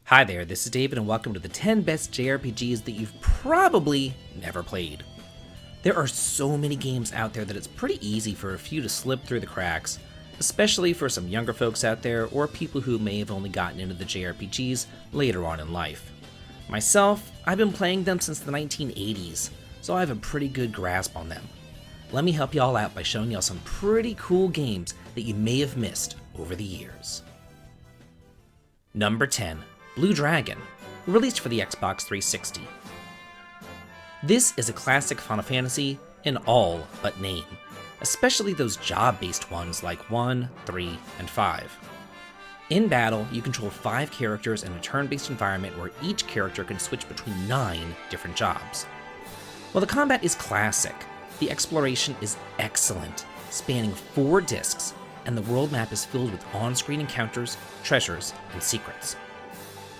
Hi there, this is David and welcome to the 10 best JRPGs that you've probably never played. There are so many games out there that it's pretty easy for a few to slip through the cracks, especially for some younger folks out there or people who may have only gotten into the JRPGs later on in life. Myself, I've been playing them since the 1980s, so I have a pretty good grasp on them. Let me help y'all out by showing y'all some pretty cool games that you may have missed over the years. Number 10. Blue Dragon, released for the Xbox 360. This is a classic Final Fantasy in all but name, especially those job-based ones like 1, 3, and 5. In battle, you control 5 characters in a turn-based environment where each character can switch between 9 different jobs. While the combat is classic, the exploration is excellent, spanning 4 discs, and the world map is filled with on-screen encounters, treasures, and secrets.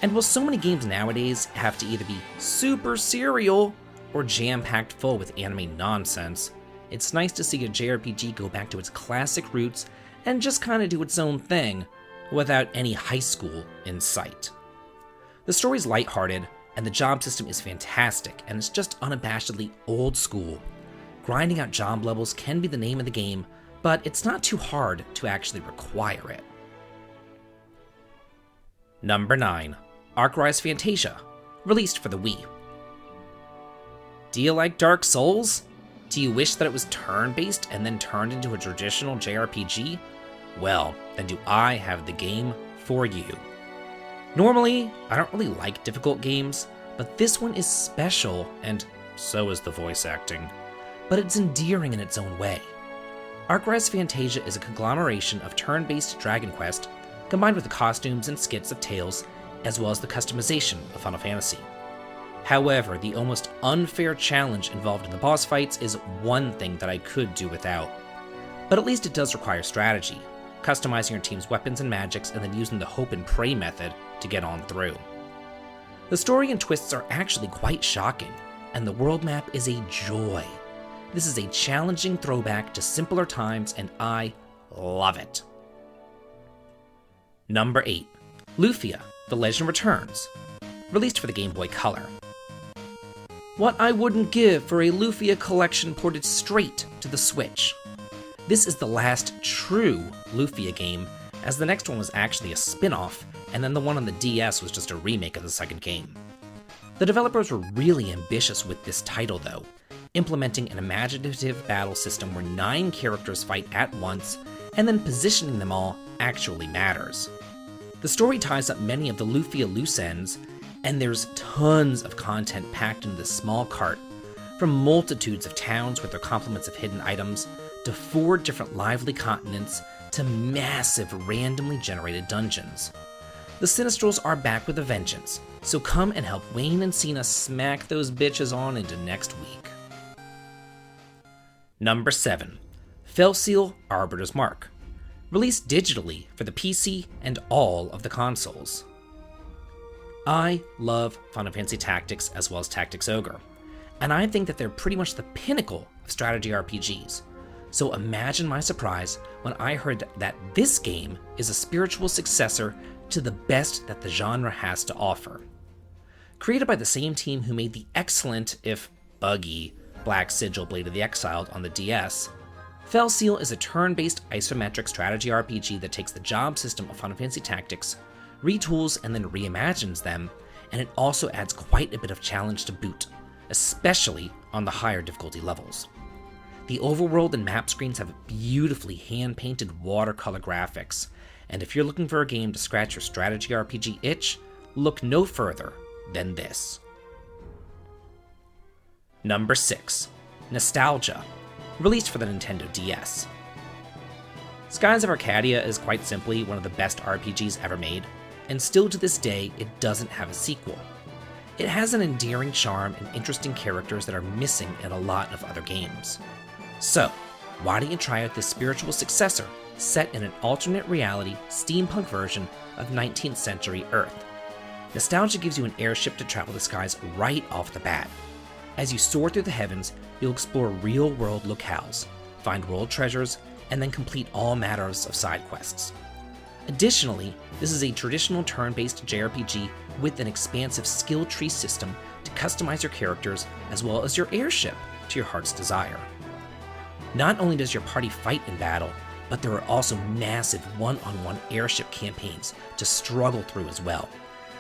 And while so many games nowadays have to either be super serial or jam-packed full with anime nonsense, it's nice to see a JRPG go back to its classic roots and just kinda do its own thing without any high school in sight. The story's lighthearted, and the job system is fantastic, and it's just unabashedly old school. Grinding out job levels can be the name of the game, but it's not too hard to actually require it. Number 9. Archrise Fantasia, released for the Wii. Do you like Dark Souls? Do you wish that it was turn-based and then turned into a traditional JRPG? Well, then do I have the game for you. Normally, I don't really like difficult games, but this one is special, and so is the voice acting. But it's endearing in its own way. Archrise Fantasia is a conglomeration of turn-based Dragon Quest, combined with the costumes and skits of Tales, as well as the customization of Final Fantasy. However, the almost unfair challenge involved in the boss fights is one thing that I could do without. But at least it does require strategy, customizing your team's weapons and magics and then using the hope and pray method to get on through. The story and twists are actually quite shocking, and the world map is a joy. This is a challenging throwback to simpler times, and I love it. Number 8. Luffy, The Legend Returns, released for the Game Boy Color. What I wouldn't give for a Luffy collection ported straight to the Switch. This is the last true Luffy game, as the next one was actually a spin-off, and then the one on the DS was just a remake of the second game. The developers were really ambitious with this title though, implementing an imaginative battle system where 9 characters fight at once, and then positioning them all actually matters. The story ties up many of the Luffy loose ends, and there's tons of content packed into this small cart, from multitudes of towns with their complements of hidden items, to 4 different lively continents, to massive randomly generated dungeons. The Sinistrals are back with a vengeance, so come and help Wayne and Cena smack those bitches on into next week. Number 7. Felseal Arbiters Mark, released digitally for the PC and all of the consoles. I love Final Fantasy Tactics as well as Tactics Ogre, and I think that they're pretty much the pinnacle of strategy RPGs. So imagine my surprise when I heard that this game is a spiritual successor to the best that the genre has to offer. Created by the same team who made the excellent, if buggy, Black Sigil Blade of the Exiled on the DS, Felseal is a turn-based isometric strategy RPG that takes the job system of Final Fantasy Tactics, retools and then reimagines them, and it also adds quite a bit of challenge to boot, especially on the higher difficulty levels. The overworld and map screens have beautifully hand-painted watercolor graphics, and if you're looking for a game to scratch your strategy RPG itch, look no further than this. Number 6. Nostalgia, released for the Nintendo DS. Skies of Arcadia is quite simply one of the best RPGs ever made, and still to this day, it doesn't have a sequel. It has an endearing charm and interesting characters that are missing in a lot of other games. So, why don't you try out this spiritual successor set in an alternate reality steampunk version of 19th century Earth? Nostalgia gives you an airship to travel the skies right off the bat. As you soar through the heavens, you'll explore real-world locales, find world treasures, and then complete all matters of side quests. Additionally, this is a traditional turn-based JRPG with an expansive skill tree system to customize your characters as well as your airship to your heart's desire. Not only does your party fight in battle, but there are also massive one-on-one airship campaigns to struggle through as well.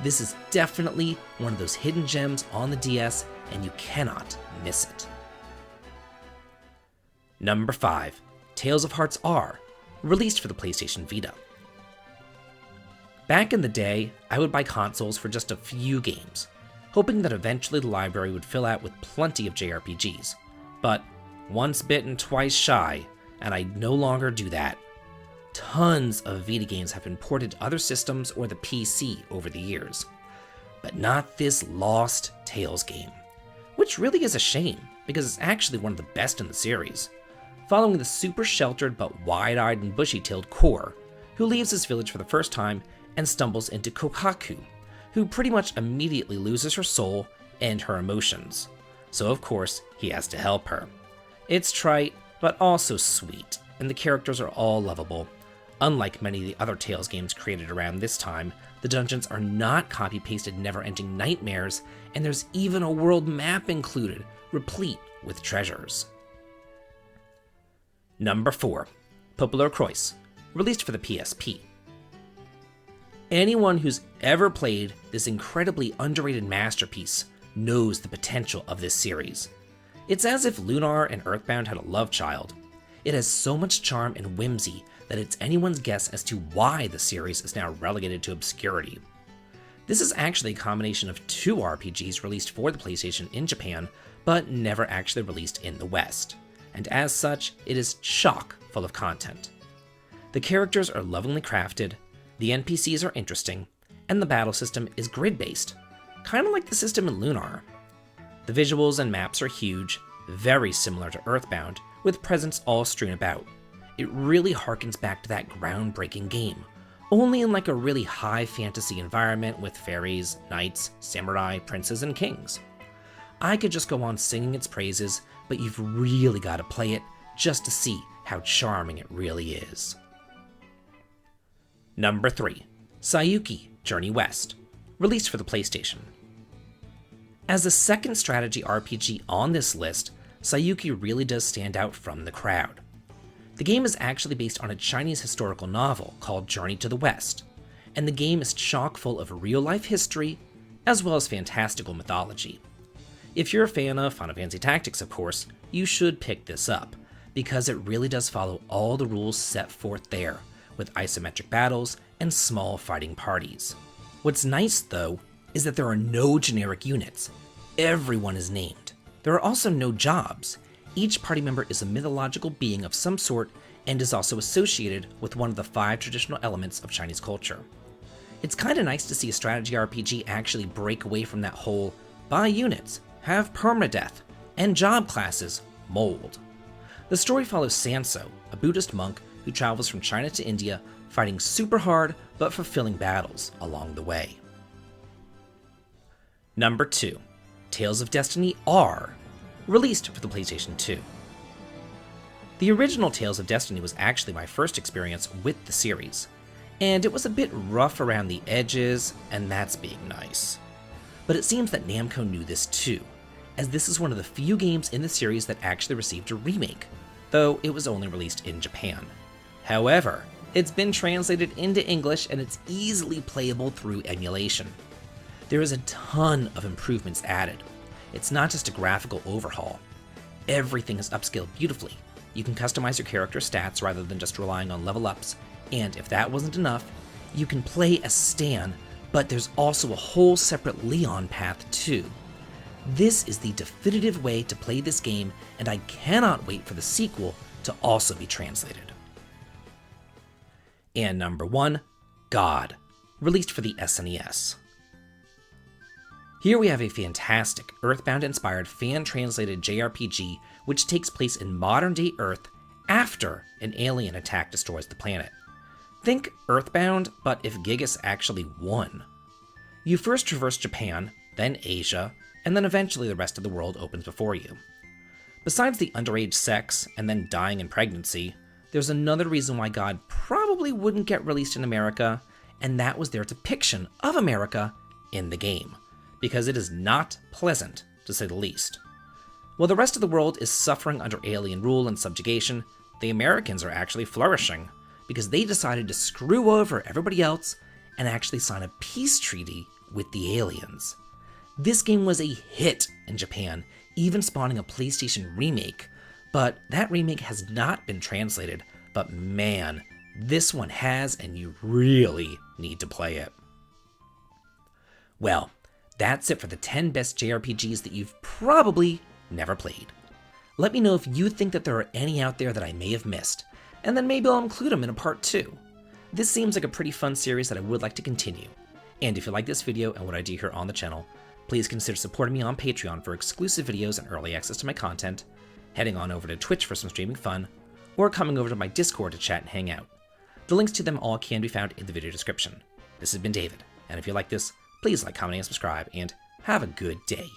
This is definitely one of those hidden gems on the DS, and you cannot miss it. Number 5. Tales of Hearts R, released for the PlayStation Vita. Back in the day, I would buy consoles for just a few games, hoping that eventually the library would fill out with plenty of JRPGs. But once bitten, twice shy, and I no longer do that. Tons of Vita games have been ported to other systems or the PC over the years, but not this lost Tales game, which really is a shame because it's actually one of the best in the series, following the super sheltered but wide-eyed and bushy-tailed Core, who leaves his village for the first time and stumbles into Kohaku, who pretty much immediately loses her soul and her emotions, so of course he has to help her. It's trite, but also sweet, and the characters are all lovable. Unlike many of the other Tales games created around this time, the dungeons are not copy-pasted never-ending nightmares, and there's even a world map included, replete with treasures. Number 4. Popular Croix, released for the PSP. Anyone who's ever played this incredibly underrated masterpiece knows the potential of this series. It's as if Lunar and Earthbound had a love child. It has so much charm and whimsy that it's anyone's guess as to why the series is now relegated to obscurity. This is actually a combination of 2 RPGs released for the PlayStation in Japan, but never actually released in the West, and as such, it is chock full of content. The characters are lovingly crafted, the NPCs are interesting, and the battle system is grid-based, kind of like the system in Lunar. The visuals and maps are huge, very similar to Earthbound, with presents all strewn about. It really harkens back to that groundbreaking game, only in like a really high fantasy environment with fairies, knights, samurai, princes, and kings. I could just go on singing its praises, but you've really got to play it just to see how charming it really is. Number 3. Sayuki Journey West, released for the PlayStation. As the second strategy RPG on this list, Sayuki really does stand out from the crowd. The game is actually based on a Chinese historical novel called Journey to the West, and the game is chock full of real-life history, as well as fantastical mythology. If you're a fan of Final Fantasy Tactics, of course, you should pick this up, because it really does follow all the rules set forth there, with isometric battles and small fighting parties. What's nice, though, is that there are no generic units. Everyone is named. There are also no jobs. Each party member is a mythological being of some sort and is also associated with one of the 5 traditional elements of Chinese culture. It's kinda nice to see a strategy RPG actually break away from that whole buy units, have permadeath, and job classes mold. The story follows Sanso, a Buddhist monk who travels from China to India, fighting super hard but fulfilling battles along the way. Number 2. Tales of Destiny R, released for the PlayStation 2. The original Tales of Destiny was actually my first experience with the series, and it was a bit rough around the edges, and that's being nice. But it seems that Namco knew this too, as this is one of the few games in the series that actually received a remake, though it was only released in Japan. However, it's been translated into English and it's easily playable through emulation. There is a ton of improvements added. It's not just a graphical overhaul. Everything is upscaled beautifully. You can customize your character stats rather than just relying on level ups, and if that wasn't enough, you can play as Stan, but there's also a whole separate Leon path too. This is the definitive way to play this game, and I cannot wait for the sequel to also be translated. And number 1, God, released for the SNES. Here we have a fantastic Earthbound-inspired fan-translated JRPG which takes place in modern-day Earth after an alien attack destroys the planet. Think Earthbound, but if Gigas actually won. You first traverse Japan, then Asia, and then eventually the rest of the world opens before you. Besides the underage sex and then dying in pregnancy, there's another reason why God probably wouldn't get released in America, and that was their depiction of America in the game, because it is not pleasant, to say the least. While the rest of the world is suffering under alien rule and subjugation, the Americans are actually flourishing, because they decided to screw over everybody else and actually sign a peace treaty with the aliens. This game was a hit in Japan, even spawning a PlayStation remake, but that remake has not been translated, but man, this one has, and you really need to play it. Well, that's it for the 10 best JRPGs that you've probably never played. Let me know if you think that there are any out there that I may have missed, and then maybe I'll include them in a part 2. This seems like a pretty fun series that I would like to continue. And if you like this video and what I do here on the channel, please consider supporting me on Patreon for exclusive videos and early access to my content, heading on over to Twitch for some streaming fun, or coming over to my Discord to chat and hang out. The links to them all can be found in the video description. This has been David, and if you like this, please like, comment, and subscribe, and have a good day.